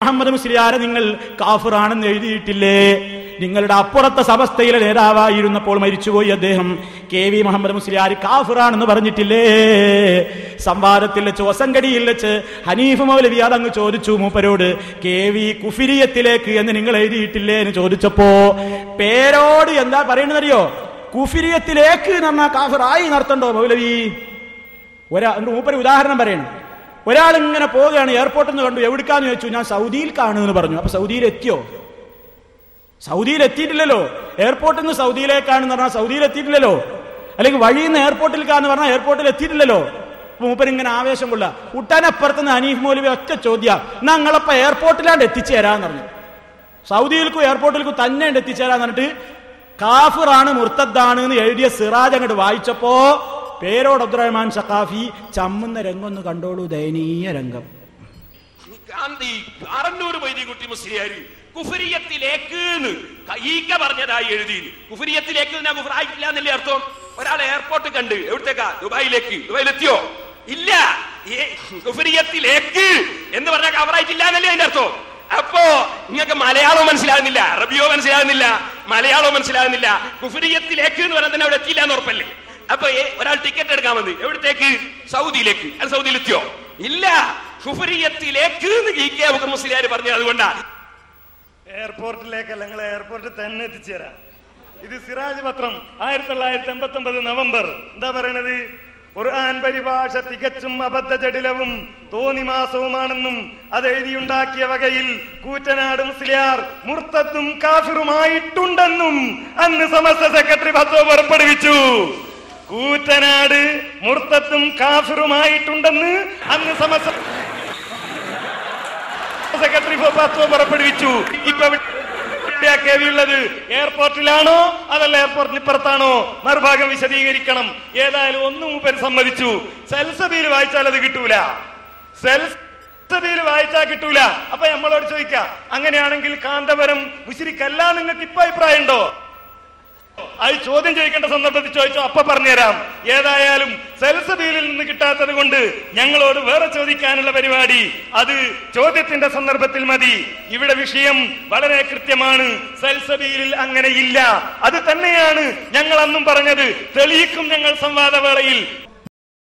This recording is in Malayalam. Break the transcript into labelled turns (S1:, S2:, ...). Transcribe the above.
S1: മുഹമ്മദ് മുസ്ലിയാരെ നിങ്ങൾ കാഫിറാണെന്ന് എഴുതിയിട്ടില്ലേ? നിങ്ങളുടെ അപ്പുറത്തെ സമസ്തയിലെ നേതാവായിരുന്നപ്പോൾ മരിച്ചുപോയി അദ്ദേഹം KV മുഹമ്മദ് മുസ്ലിയാർ കാഫിറാണെന്ന് പറഞ്ഞിട്ടില്ലേ? സംവാദത്തിൽ വെച്ച് ഒസങ്കടിയിൽ വെച്ച് ഹനീഫ് മൗലവി അതങ്ങ് ചോദിച്ചു മൂപ്പരോട്, KV കുഫിരിയത്തിലേക്ക് എന്ന് നിങ്ങൾ എഴുതിയിട്ടില്ലേ എന്ന് ചോദിച്ചപ്പോ പേരോട് എന്താ പറയുന്നതറിയോ? കുഫിരിയത്തിലേക്ക് എന്ന് പറഞ്ഞാൽ കാഫിറായി നടത്തണ്ടോ മൗലവി? മൂപ്പര് ഉദാഹരണം പറയണം. ഒരാൾ ഇങ്ങനെ പോവുകയാണ്, എയർപോർട്ടിൽ നിന്ന് കണ്ടു, എവിടുക്കാന്ന് ചോദിച്ചു, ഞാൻ സൗദിയിൽ കാണുമെന്ന് പറഞ്ഞു. അപ്പൊ സൗദിയിൽ എത്തിയോ? സൗദിയിൽ എത്തിയിട്ടില്ലല്ലോ. എയർപോർട്ടിൽ നിന്ന് സൗദിയിലേക്കാണെന്ന് പറഞ്ഞാൽ സൗദിയിൽ എത്തിയിട്ടില്ലല്ലോ. അല്ലെങ്കിൽ വഴിയിൽ നിന്ന് എയർപോർട്ടിലേക്കാന്ന് പറഞ്ഞാൽ എയർപോർട്ടിൽ എത്തിയിട്ടില്ലല്ലോ. മൂപ്പർ ഇങ്ങനെ ആവേശം കൊള്ള ഉട്ടാനപ്പുറത്തുനിന്ന് ഹനീഫ് മൗലവി ഒറ്റ ചോദ്യം, ഞങ്ങളപ്പോ എയർപോർട്ടിലാണ്ട് എത്തിച്ചേരാന്ന് പറഞ്ഞു. സൗദിയിലേക്കും എയർപോർട്ടിലേക്കും തന്നെ എത്തിച്ചേരാന്ന് പറഞ്ഞിട്ട് കാഫിറാണ് മുർത്തദ്ദാണ് എന്ന് എഴുതിയ സിറാജ് അങ്ങോട്ട് വായിച്ചപ്പോ പേരോട് അബ്ദുറഹ്മാൻ സഖാഫി ചമ്മുന്ന രംഗൊന്ന് കണ്ടോളൂ, ദയനീയ രംഗം.
S2: കുഫരിയത്തിലേക്ക് പറഞ്ഞതായി എഴുതി. കുഫരിയത്തിലേക്ക് ആയിട്ടില്ല എന്നല്ലേ അർത്ഥം? ഒരാൾ എയർപോർട്ട് കണ്ട്, എവിടത്തേക്കാ? ദുബായിലേക്ക്. ദുബായിലെത്തിയോ? ഇല്ല. കുഫരിയത്തിലേക്ക് എന്ന് പറഞ്ഞാൽ കവറായിട്ടില്ല എന്നല്ലേ അതിന്റെ അർത്ഥം? അപ്പോ നിങ്ങൾക്ക് മലയാളവും മനസ്സിലാകുന്നില്ല, അറബിയോ മനസ്സിലാകുന്നില്ല, മലയാളവും മനസ്സിലാകുന്നില്ല. കുഫരിയത്തിലേക്ക് എന്ന് പറഞ്ഞാൽ തന്നെ അവിടെ എത്തിയില്ല എന്ന് ഉറപ്പല്ലേ? അപ്പൊ ഒരാൾ ടിക്കറ്റ് എടുക്കാൻ വന്ന്, എവിടത്തേക്ക്? സൗദിയിലേക്ക്. അത് സൗദിയിലെത്തിയോ? ഇല്ല. കുഫരിയത്തിലേക്ക് മുസ്ലിയാർ പറഞ്ഞു. അതുകൊണ്ടാ
S3: എയർപോർട്ടിലേക്കല്ല, നിങ്ങൾ എയർപോർട്ടിൽ തന്നെ എത്തിച്ചേരാം. ഇത് സിറാജ് പത്രം 1989 നവംബർ. എന്താ പറയണത്? ഖുർആൻ പരിഭാഷ തികച്ചും അബദ്ധജടിലവും തോന്നിമാസവുമാണെന്നും അത് എഴുതിയുണ്ടാക്കിയ വകയിൽ കൂറ്റനാട് മുസ്ലിയാർ മുർത്തദ്ദും കാഫിറുമായിട്ടുണ്ടെന്നും അന്ന് സമസ്ത സെക്രട്ടറി ഫത്വ പുറപ്പെടുവിച്ചു. കൂറ്റനാട് മുർത്തദ്ദും കാഫിറുമായിട്ടുണ്ടെന്ന് അന്ന് സമസ്ത സെക്രട്ടറി ഫത്വ പുറപ്പെടുവിച്ചു. ഇപ്പൊ ഉള്ളത് എയർപോർട്ടിലാണോ അതല്ല എയർപോർട്ടിന് ഇപ്പുറത്താണോ? മറുഭാഗം വിശദീകരിക്കണം. ഏതായാലും ഒന്നും മൂപ്പര് സമ്മതിച്ചു. സെൽസബിയിൽ വായിച്ചാൽ അത് കിട്ടൂല. സെൽസബിയിൽ വായിച്ചാൽ കിട്ടൂല. അപ്പൊ നമ്മളോട് ചോദിക്കാം, അങ്ങനെയാണെങ്കിൽ കാന്തപുരം മുശ്രിക്കല്ല നിങ്ങൾക്ക് ഇപ്പൊ അഭിപ്രായം ഉണ്ടോ? അത് ചോദ്യം ചോദിക്കേണ്ട സന്ദർഭത്തിൽ ചോദിച്ചോ, അപ്പൊ പറഞ്ഞുതരാം. ഏതായാലും സെൽസബിയിൽ നിന്ന് കിട്ടാത്തത് കൊണ്ട് ഞങ്ങളോട് വേറെ ചോദിക്കാനുള്ള പരിപാടി അത് ചോദ്യത്തിന്റെ സന്ദർഭത്തിൽ മതി. ഇവിടെ വിഷയം വളരെ കൃത്യമാണ്. സെൽസബിയിൽ അങ്ങനെയില്ല. അത് തന്നെയാണ് ഞങ്ങൾ അന്നും പറഞ്ഞത്. തെളിയിക്കും ഞങ്ങൾ സംവാദവേളയിൽ.